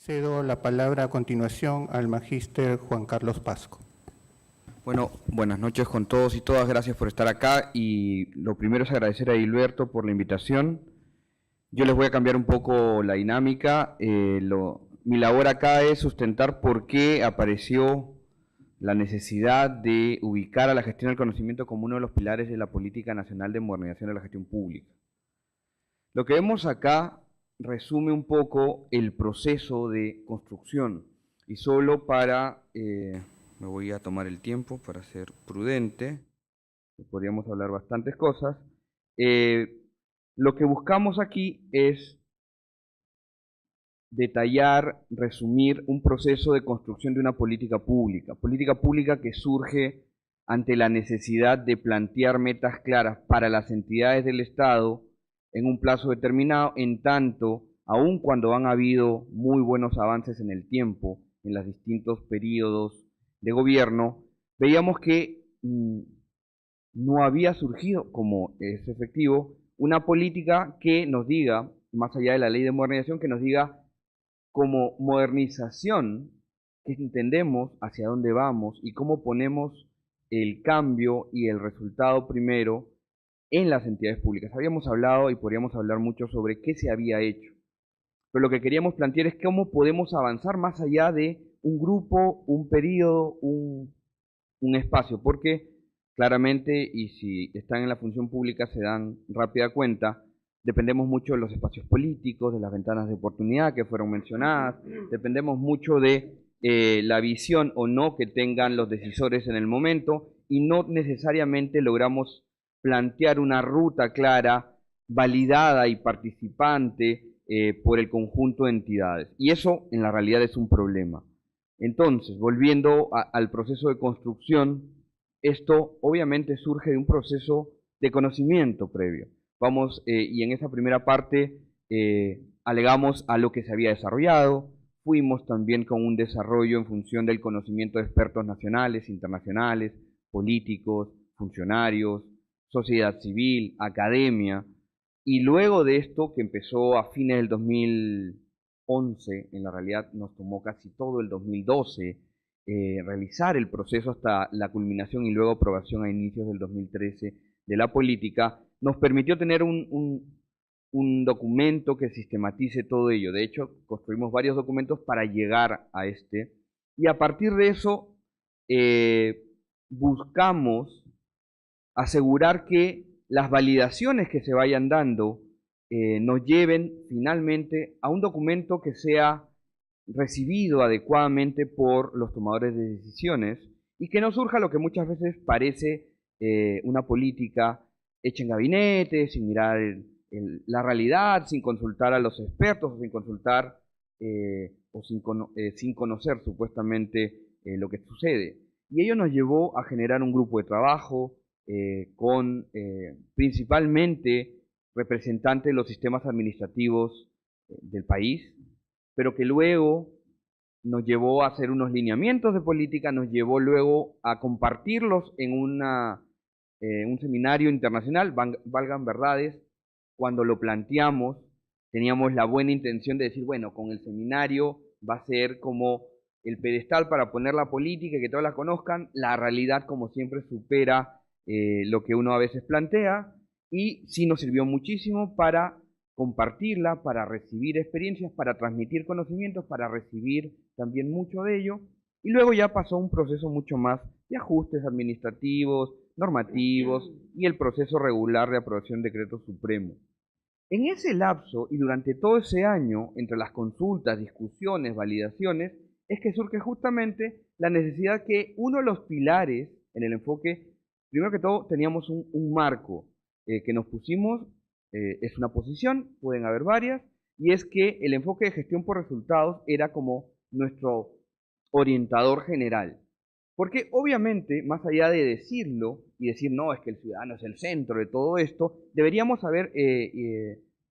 Cedo la palabra a continuación al magíster Juan Carlos Pasco. Bueno, buenas noches con todos y todas, gracias por estar acá y lo primero es agradecer a Hilberto por la invitación. Yo les voy a cambiar un poco la dinámica. Mi labor acá es sustentar por qué apareció la necesidad de ubicar a la gestión del conocimiento como uno de los pilares de la política nacional de modernización de la gestión pública. Lo que vemos acá resume un poco el proceso de construcción y solo para... me voy a tomar el tiempo para ser prudente, podríamos hablar bastantes cosas. Lo que buscamos aquí es detallar, resumir un proceso de construcción de una política pública que surge ante la necesidad de plantear metas claras para las entidades del Estado en un plazo determinado, en tanto, aun cuando han habido muy buenos avances en el tiempo, en los distintos periodos de gobierno, veíamos que no había surgido, como es efectivo, una política que nos diga, más allá de la ley de modernización, que nos diga como modernización, que entendemos hacia dónde vamos y cómo ponemos el cambio y el resultado primero en las entidades públicas. Habíamos hablado y podríamos hablar mucho sobre qué se había hecho, pero lo que queríamos plantear es cómo podemos avanzar más allá de un grupo, un periodo, un espacio, porque claramente, y si están en la función pública se dan rápida cuenta, dependemos mucho de los espacios políticos, de las ventanas de oportunidad que fueron mencionadas, dependemos mucho de la visión o no que tengan los decisores en el momento, y no necesariamente logramos plantear una ruta clara, validada y participante por el conjunto de entidades. Y eso en la realidad es un problema. Entonces, volviendo al proceso de construcción, esto obviamente surge de un proceso de conocimiento previo. Y en esa primera parte alegamos a lo que se había desarrollado, fuimos también con un desarrollo en función del conocimiento de expertos nacionales, internacionales, políticos, funcionarios, sociedad civil, academia, y luego de esto, que empezó a fines del 2011, en la realidad nos tomó casi todo el 2012, realizar el proceso hasta la culminación y luego aprobación a inicios del 2013 de la política, nos permitió tener un documento que sistematice todo ello. De hecho, construimos varios documentos para llegar a este, y a partir de eso buscamos asegurar que las validaciones que se vayan dando nos lleven finalmente a un documento que sea recibido adecuadamente por los tomadores de decisiones y que no surja lo que muchas veces parece una política hecha en gabinete, sin mirar la realidad, sin consultar a los expertos, sin consultar sin conocer supuestamente lo que sucede. Y ello nos llevó a generar un grupo de trabajo con principalmente representantes de los sistemas administrativos del país, pero que luego nos llevó a hacer unos lineamientos de política, nos llevó luego a compartirlos en un seminario internacional, Valgan Verdades. Cuando lo planteamos, teníamos la buena intención de decir, bueno, con el seminario va a ser como el pedestal para poner la política y que todos la conozcan. La realidad, como siempre, supera lo que uno a veces plantea, y sí nos sirvió muchísimo para compartirla, para recibir experiencias, para transmitir conocimientos, para recibir también mucho de ello, y luego ya pasó un proceso mucho más de ajustes administrativos, normativos, y el proceso regular de aprobación de decreto supremo. En ese lapso y durante todo ese año, entre las consultas, discusiones, validaciones, es que surge justamente la necesidad que uno de los pilares en el enfoque, primero que todo teníamos un marco que nos pusimos, es una posición, pueden haber varias, y es que el enfoque de gestión por resultados era como nuestro orientador general. Porque obviamente, más allá de decirlo y decir, no, es que el ciudadano es el centro de todo esto, deberíamos saber,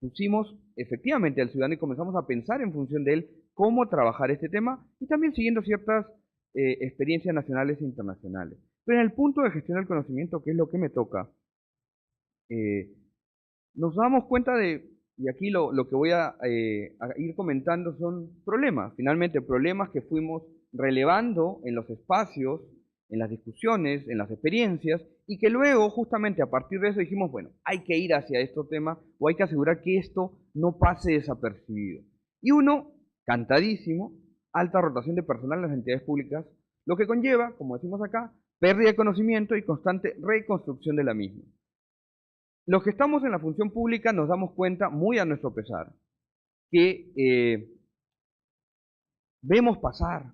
pusimos efectivamente al ciudadano y comenzamos a pensar en función de él cómo trabajar este tema, y también siguiendo ciertas experiencias nacionales e internacionales. Pero en el punto de gestión del conocimiento, que es lo que me toca, nos damos cuenta de y aquí lo que voy a ir comentando son problemas, finalmente problemas que fuimos relevando en los espacios, en las discusiones, en las experiencias, y que luego justamente a partir de eso dijimos, bueno, hay que ir hacia estos temas o hay que asegurar que esto no pase desapercibido. Y uno, cantadísimo, alta rotación de personal en las entidades públicas, lo que conlleva, como decimos acá, pérdida de conocimiento y constante reconstrucción de la misma. Los que estamos en la función pública nos damos cuenta, muy a nuestro pesar, que vemos pasar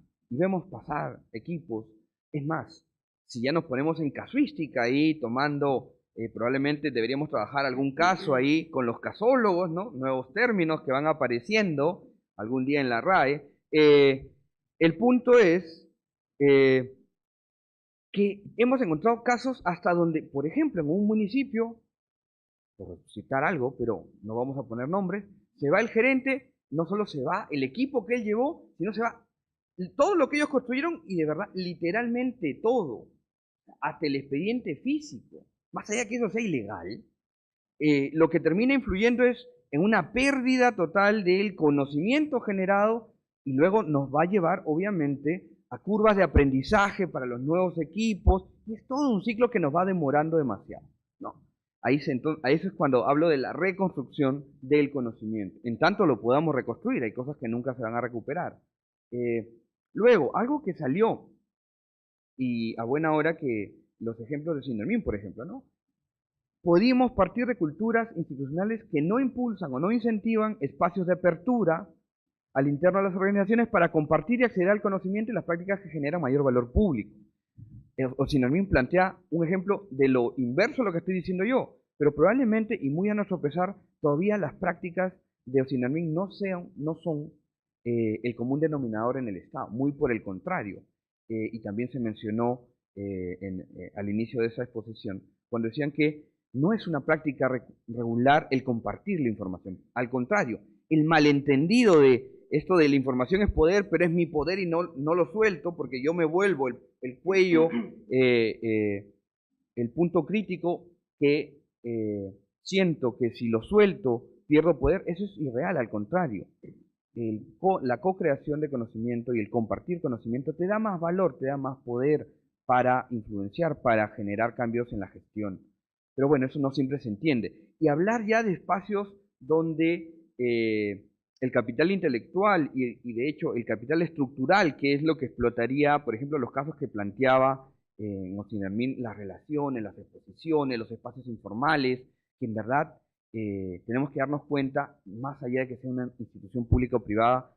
equipos. Es más, si ya nos ponemos en casuística ahí, tomando, probablemente deberíamos trabajar algún caso ahí con los casólogos, ¿no? Nuevos términos que van apareciendo algún día en la RAE. El punto es que hemos encontrado casos hasta donde, por ejemplo, en un municipio, por citar algo, pero no vamos a poner nombres, se va el gerente, no solo se va el equipo que él llevó, sino se va todo lo que ellos construyeron y de verdad, literalmente todo, hasta el expediente físico, más allá que eso sea ilegal, lo que termina influyendo es en una pérdida total del conocimiento generado y luego nos va a llevar, obviamente, a curvas de aprendizaje para los nuevos equipos y es todo un ciclo que nos va demorando demasiado, ¿no? Ahí eso es cuando hablo de la reconstrucción del conocimiento. En tanto lo podamos reconstruir, hay cosas que nunca se van a recuperar. Luego, algo que salió, y a buena hora que los ejemplos de Sindermin, por ejemplo, ¿no? Podíamos partir de culturas institucionales que no impulsan o no incentivan espacios de apertura al interno de las organizaciones para compartir y acceder al conocimiento y las prácticas que generan mayor valor público. Sindermin plantea un ejemplo de lo inverso a lo que estoy diciendo yo, pero probablemente, y muy a nuestro pesar, todavía las prácticas de Sindermin no son el común denominador en el Estado, muy por el contrario. Y también se mencionó al inicio de esa exposición, cuando decían que no es una práctica regular el compartir la información. Al contrario, el malentendido de esto de la información es poder, pero es mi poder y no lo suelto porque yo me vuelvo el cuello, el punto crítico que siento que si lo suelto pierdo poder, eso es irreal, al contrario. La co-creación de conocimiento y el compartir conocimiento te da más valor, te da más poder para influenciar, para generar cambios en la gestión. Pero bueno, eso no siempre se entiende. Y hablar ya de espacios donde el capital intelectual y de hecho el capital estructural, que es lo que explotaría, por ejemplo, los casos que planteaba Sindermin, las relaciones, las exposiciones, los espacios informales, que en verdad tenemos que darnos cuenta, más allá de que sea una institución pública o privada,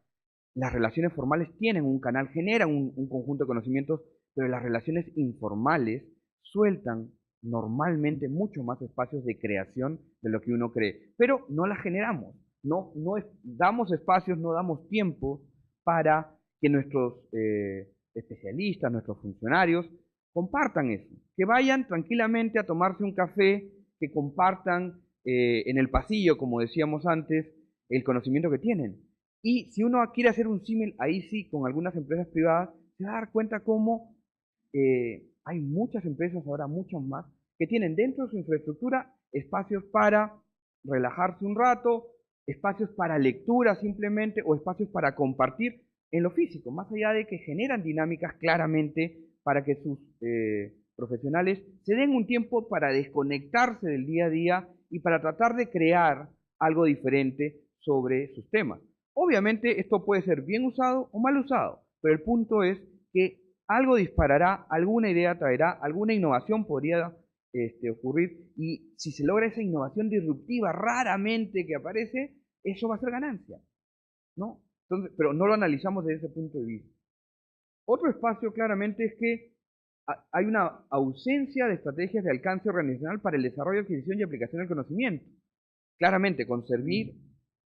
las relaciones formales tienen un canal, generan un conjunto de conocimientos, pero las relaciones informales sueltan normalmente mucho más espacios de creación de lo que uno cree, pero no las generamos, damos espacios, no damos tiempo para que nuestros especialistas, nuestros funcionarios compartan eso, que vayan tranquilamente a tomarse un café, que compartan en el pasillo, como decíamos antes, el conocimiento que tienen. Y si uno quiere hacer un símil, ahí sí, con algunas empresas privadas, se va a dar cuenta cómo hay muchas empresas, ahora muchas más, que tienen dentro de su infraestructura espacios para relajarse un rato, espacios para lectura simplemente, o espacios para compartir en lo físico, más allá de que generan dinámicas claramente para que sus profesionales se den un tiempo para desconectarse del día a día y para tratar de crear algo diferente sobre sus temas. Obviamente esto puede ser bien usado o mal usado, pero el punto es que algo disparará, alguna idea traerá, alguna innovación podría ocurrir, y si se logra esa innovación disruptiva raramente que aparece, eso va a ser ganancia, ¿no? Entonces, pero no lo analizamos desde ese punto de vista. Otro espacio claramente es que hay una ausencia de estrategias de alcance organizacional para el desarrollo, adquisición y aplicación del conocimiento. Claramente, con Servir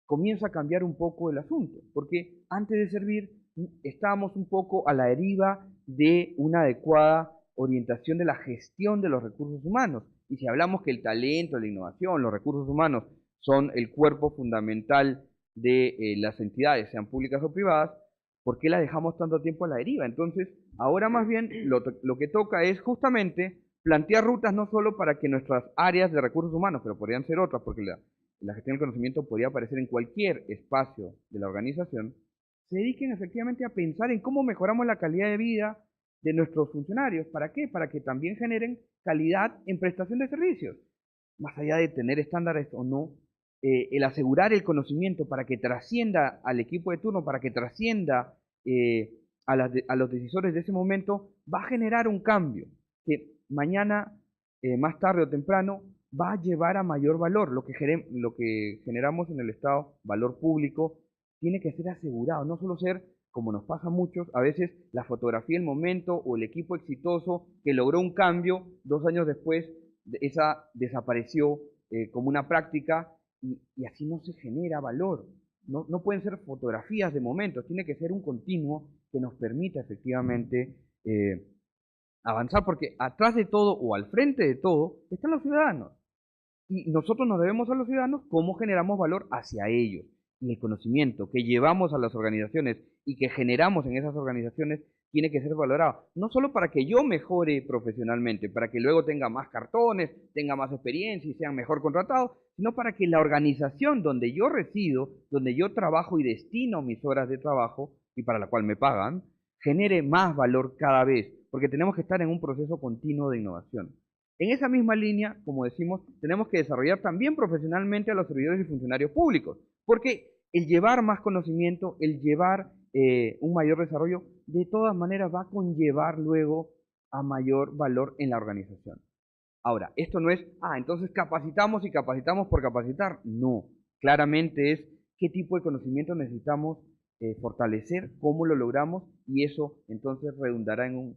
comienza a cambiar un poco el asunto, porque antes de Servir estábamos un poco a la deriva de una adecuada orientación de la gestión de los recursos humanos. Y si hablamos que el talento, la innovación, los recursos humanos son el cuerpo fundamental de las entidades, sean públicas o privadas, ¿por qué la dejamos tanto tiempo a la deriva? Entonces, ahora más bien lo que toca es justamente plantear rutas no solo para que nuestras áreas de recursos humanos, pero podrían ser otras, porque la gestión del conocimiento podría aparecer en cualquier espacio de la organización, se dediquen efectivamente a pensar en cómo mejoramos la calidad de vida de nuestros funcionarios. ¿Para qué? Para que también generen calidad en prestación de servicios. Más allá de tener estándares o no, el asegurar el conocimiento para que trascienda al equipo de turno, para que trascienda a los decisores de ese momento, va a generar un cambio que mañana, más tarde o temprano, va a llevar a mayor valor. Lo que generamos en el Estado, valor público, tiene que ser asegurado, no solo ser, como nos pasa a muchos, a veces la fotografía del momento o el equipo exitoso que logró un cambio, 2 años después, esa desapareció como una práctica y así no se genera valor. No pueden ser fotografías de momentos, tiene que ser un continuo que nos permita efectivamente avanzar, porque atrás de todo o al frente de todo están los ciudadanos. Y nosotros nos debemos a los ciudadanos cómo generamos valor hacia ellos. Y el conocimiento que llevamos a las organizaciones y que generamos en esas organizaciones tiene que ser valorado. No solo para que yo mejore profesionalmente, para que luego tenga más cartones, tenga más experiencia y sean mejor contratados, sino para que la organización donde yo resido, donde yo trabajo y destino mis horas de trabajo y para la cual me pagan, genere más valor cada vez, porque tenemos que estar en un proceso continuo de innovación. En esa misma línea, como decimos, tenemos que desarrollar también profesionalmente a los servidores y funcionarios públicos, porque el llevar más conocimiento, el llevar un mayor desarrollo, de todas maneras va a conllevar luego a mayor valor en la organización. Ahora, esto no es, entonces capacitamos y capacitamos por capacitar. No, claramente es qué tipo de conocimiento necesitamos fortalecer, cómo lo logramos, y eso entonces redundará en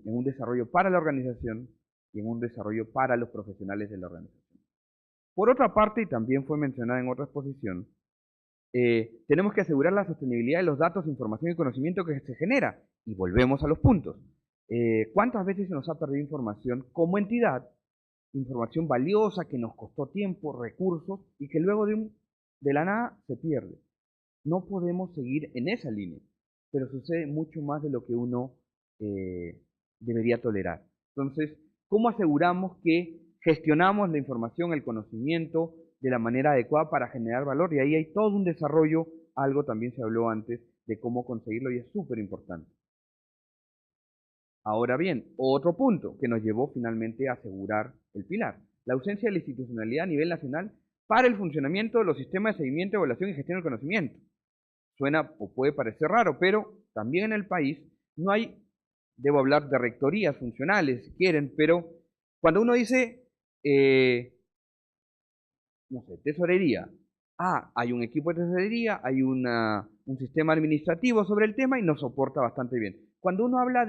un desarrollo para la organización y en un desarrollo para los profesionales de la organización. Por otra parte, y también fue mencionada en otra exposición, tenemos que asegurar la sostenibilidad de los datos, información y conocimiento que se genera. Y volvemos a los puntos. ¿Cuántas veces se nos ha perdido información como entidad? Información valiosa que nos costó tiempo, recursos y que luego de la nada se pierde. No podemos seguir en esa línea, pero sucede mucho más de lo que uno debería tolerar. Entonces, ¿cómo aseguramos que gestionamos la información, el conocimiento de la manera adecuada para generar valor? Y ahí hay todo un desarrollo, algo también se habló antes, de cómo conseguirlo y es súper importante. Ahora bien, otro punto que nos llevó finalmente a asegurar el pilar, la ausencia de la institucionalidad a nivel nacional para el funcionamiento de los sistemas de seguimiento, evaluación y gestión del conocimiento. Suena o puede parecer raro, pero también en el país no hay, debo hablar de rectorías funcionales si quieren, pero cuando uno dice, no sé, tesorería, hay un equipo de tesorería, hay un sistema administrativo sobre el tema y nos soporta bastante bien. Cuando uno habla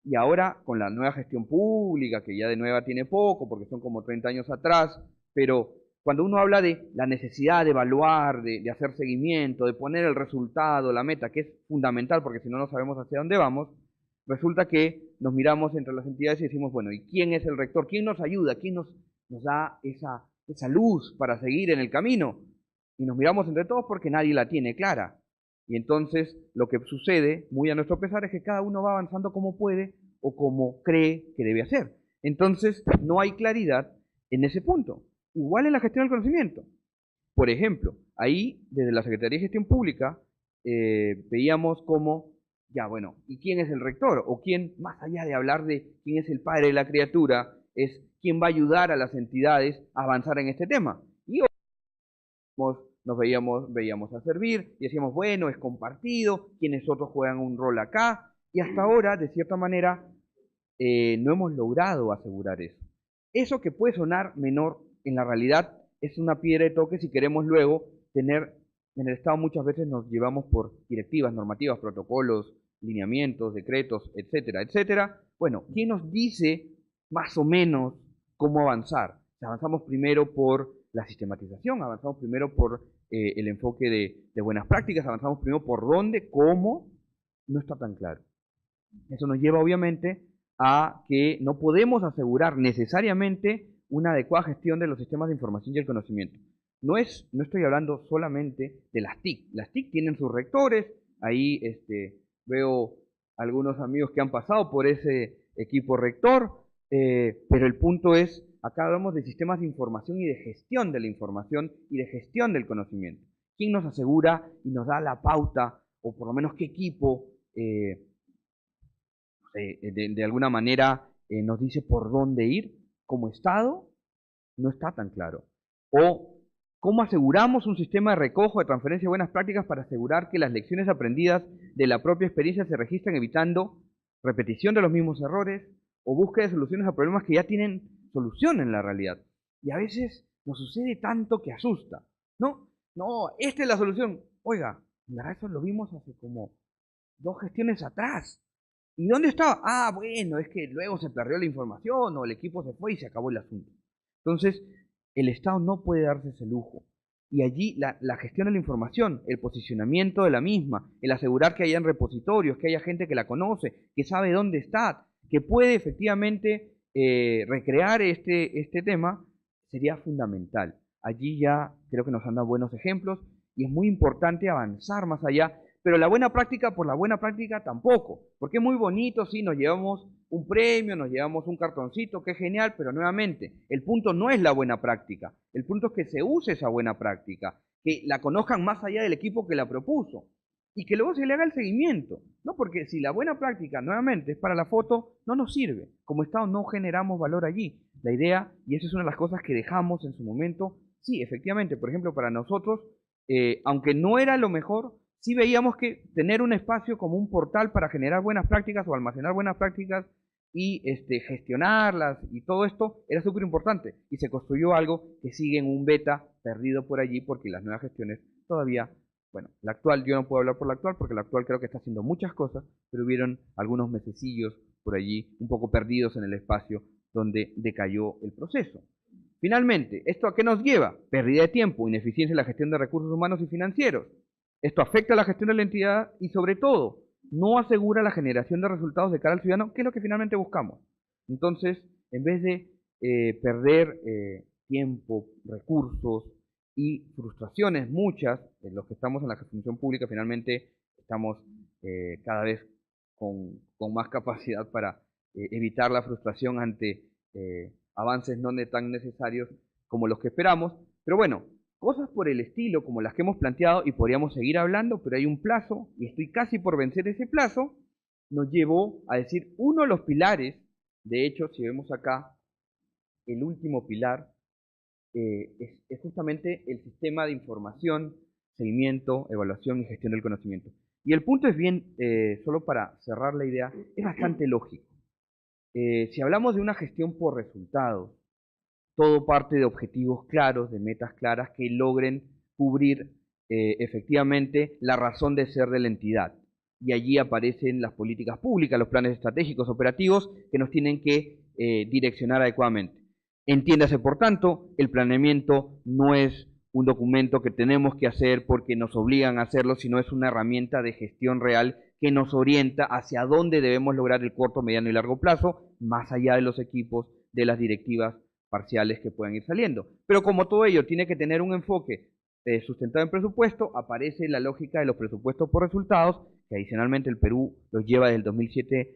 y ahora con la nueva gestión pública, que ya de nueva tiene poco, porque son como 30 años atrás, pero cuando uno habla de la necesidad de evaluar, de hacer seguimiento, de poner el resultado, la meta, que es fundamental, porque si no, no sabemos hacia dónde vamos, resulta que nos miramos entre las entidades y decimos, bueno, ¿y quién es el rector? ¿Quién nos ayuda? ¿Quién nos da esa luz para seguir en el camino? Y nos miramos entre todos porque nadie la tiene clara. Y entonces lo que sucede, muy a nuestro pesar, es que cada uno va avanzando como puede o como cree que debe hacer. Entonces no hay claridad en ese punto. Igual en la gestión del conocimiento. Por ejemplo, ahí desde la Secretaría de Gestión Pública veíamos cómo, ¿y quién es el rector? O quién, más allá de hablar de quién es el padre de la criatura, es quién va a ayudar a las entidades a avanzar en este tema. Y nos veíamos a servir y decíamos, bueno, es compartido, quienes otros juegan un rol acá, y hasta ahora, de cierta manera, no hemos logrado asegurar eso. Eso que puede sonar menor, en la realidad es una piedra de toque si queremos luego tener, en el Estado muchas veces nos llevamos por directivas, normativas, protocolos, lineamientos, decretos, etcétera, etcétera. Bueno, ¿quién nos dice más o menos cómo avanzar? Avanzamos primero por la sistematización, avanzamos primero por el enfoque de buenas prácticas, avanzamos primero por dónde, cómo, no está tan claro. Eso nos lleva obviamente a que no podemos asegurar necesariamente una adecuada gestión de los sistemas de información y el conocimiento. No estoy hablando solamente de las TIC. Las TIC tienen sus rectores, ahí veo algunos amigos que han pasado por ese equipo rector, pero el punto es Acá hablamos de sistemas de información y de gestión de la información y de gestión del conocimiento. ¿Quién nos asegura y nos da la pauta, o por lo menos qué equipo de alguna manera nos dice por dónde ir? Como Estado no está tan claro. O cómo aseguramos un sistema de recojo, de transferencia de buenas prácticas para asegurar que las lecciones aprendidas de la propia experiencia se registran, evitando repetición de los mismos errores o búsqueda de soluciones a problemas que ya tienen solución en la realidad. Y a veces nos sucede tanto que asusta. No, esta es la solución. Oiga, en verdad eso lo vimos hace como 2 gestiones atrás. ¿Y dónde estaba? Ah, bueno, es que luego se perdió la información o el equipo se fue y se acabó el asunto. Entonces, el Estado no puede darse ese lujo. Y allí la gestión de la información, el posicionamiento de la misma, el asegurar que hayan repositorios, que haya gente que la conoce, que sabe dónde está, que puede efectivamente recrear este tema, sería fundamental. Allí ya creo que nos han dado buenos ejemplos y es muy importante avanzar más allá. Pero la buena práctica por la buena práctica tampoco, porque es muy bonito, sí, nos llevamos un premio, nos llevamos un cartoncito, qué genial, pero nuevamente, el punto no es la buena práctica, el punto es que se use esa buena práctica, que la conozcan más allá del equipo que la propuso, y que luego se le haga el seguimiento, ¿no? Porque si la buena práctica, nuevamente, es para la foto, no nos sirve. Como Estado no generamos valor allí. La idea, y esa es una de las cosas que dejamos en su momento, sí, efectivamente, por ejemplo, para nosotros, aunque no era lo mejor, sí veíamos que tener un espacio como un portal para generar buenas prácticas o almacenar buenas prácticas y gestionarlas y todo esto era súper importante. Y se construyó algo que sigue en un beta perdido por allí porque las nuevas gestiones todavía, bueno, la actual, yo no puedo hablar por la actual porque la actual creo que está haciendo muchas cosas, pero hubieron algunos mesecillos por allí un poco perdidos en el espacio donde decayó el proceso. Finalmente, ¿esto a qué nos lleva? Pérdida de tiempo, ineficiencia en la gestión de recursos humanos y financieros. Esto afecta a la gestión de la entidad y, sobre todo, no asegura la generación de resultados de cara al ciudadano, que es lo que finalmente buscamos. Entonces, en vez de perder tiempo, recursos y frustraciones, muchas, en los que estamos en la función pública, finalmente estamos cada vez con más capacidad para evitar la frustración ante avances no tan necesarios como los que esperamos. Pero bueno, cosas por el estilo, como las que hemos planteado, y podríamos seguir hablando, pero hay un plazo, y estoy casi por vencer ese plazo, nos llevó a decir uno de los pilares. De hecho, si vemos acá, el último pilar es justamente el sistema de información, seguimiento, evaluación y gestión del conocimiento. Y el punto es bien, solo para cerrar la idea, es bastante lógico. Si hablamos de una gestión por resultados, todo parte de objetivos claros, de metas claras que logren cubrir efectivamente la razón de ser de la entidad. Y allí aparecen las políticas públicas, los planes estratégicos operativos que nos tienen que direccionar adecuadamente. Entiéndase, por tanto, el planeamiento no es un documento que tenemos que hacer porque nos obligan a hacerlo, sino es una herramienta de gestión real que nos orienta hacia dónde debemos lograr el corto, mediano y largo plazo, más allá de los equipos, de las directivas parciales que puedan ir saliendo. Pero como todo ello tiene que tener un enfoque sustentado en presupuesto, aparece la lógica de los presupuestos por resultados, que adicionalmente el Perú los lleva desde el 2007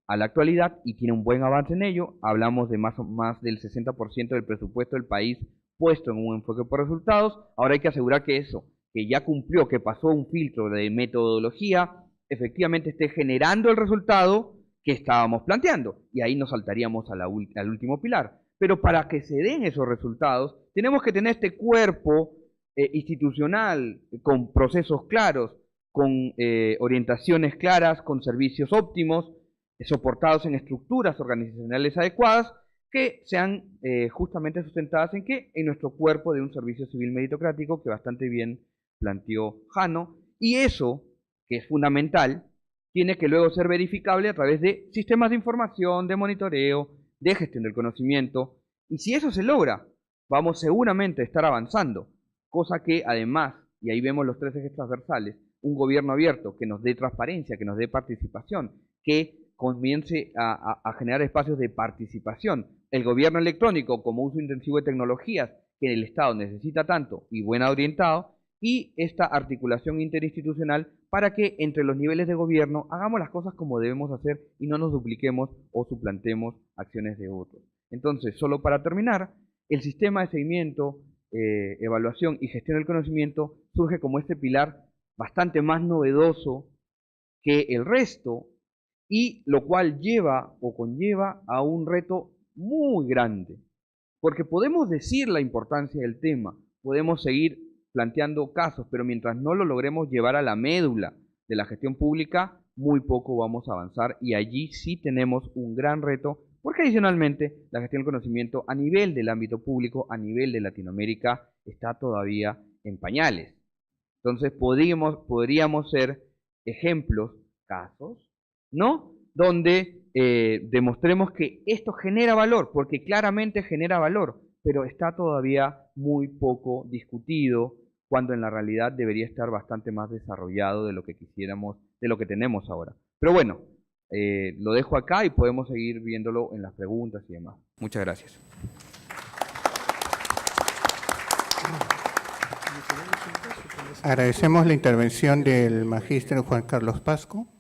a la actualidad y tiene un buen avance en ello. Hablamos de más del 60% del presupuesto del país puesto en un enfoque por resultados. Ahora hay que asegurar que eso, que ya cumplió, que pasó un filtro de metodología, efectivamente esté generando el resultado que estábamos planteando. Y ahí nos saltaríamos al último pilar. Pero para que se den esos resultados, tenemos que tener este cuerpo institucional con procesos claros, con orientaciones claras, con servicios óptimos, soportados en estructuras organizacionales adecuadas, que sean justamente sustentadas en qué? En nuestro cuerpo de un servicio civil meritocrático que bastante bien planteó Jano, y eso, que es fundamental, tiene que luego ser verificable a través de sistemas de información, de monitoreo, de gestión del conocimiento, y si eso se logra, vamos seguramente a estar avanzando, cosa que además, y ahí vemos los 3 ejes transversales, un gobierno abierto que nos dé transparencia, que nos dé participación, que comience a generar espacios de participación. El gobierno electrónico como uso intensivo de tecnologías que el Estado necesita tanto y bien orientado, y esta articulación interinstitucional para que entre los niveles de gobierno hagamos las cosas como debemos hacer y no nos dupliquemos o suplantemos acciones de otros. Entonces, solo para terminar, el sistema de seguimiento, evaluación y gestión del conocimiento surge como este pilar bastante más novedoso que el resto, y lo cual lleva o conlleva a un reto muy grande, porque podemos decir la importancia del tema, podemos seguir planteando casos, pero mientras no lo logremos llevar a la médula de la gestión pública, muy poco vamos a avanzar, y allí sí tenemos un gran reto, porque adicionalmente la gestión del conocimiento a nivel del ámbito público, a nivel de Latinoamérica, está todavía en pañales. Entonces podríamos ser ejemplos, casos, ¿no? Donde demostremos que esto genera valor, porque claramente genera valor, pero está todavía muy poco discutido, cuando en la realidad debería estar bastante más desarrollado de lo que quisiéramos, de lo que tenemos ahora. Pero bueno, lo dejo acá y podemos seguir viéndolo en las preguntas y demás. Muchas gracias. Agradecemos la intervención del magíster Juan Carlos Pasco.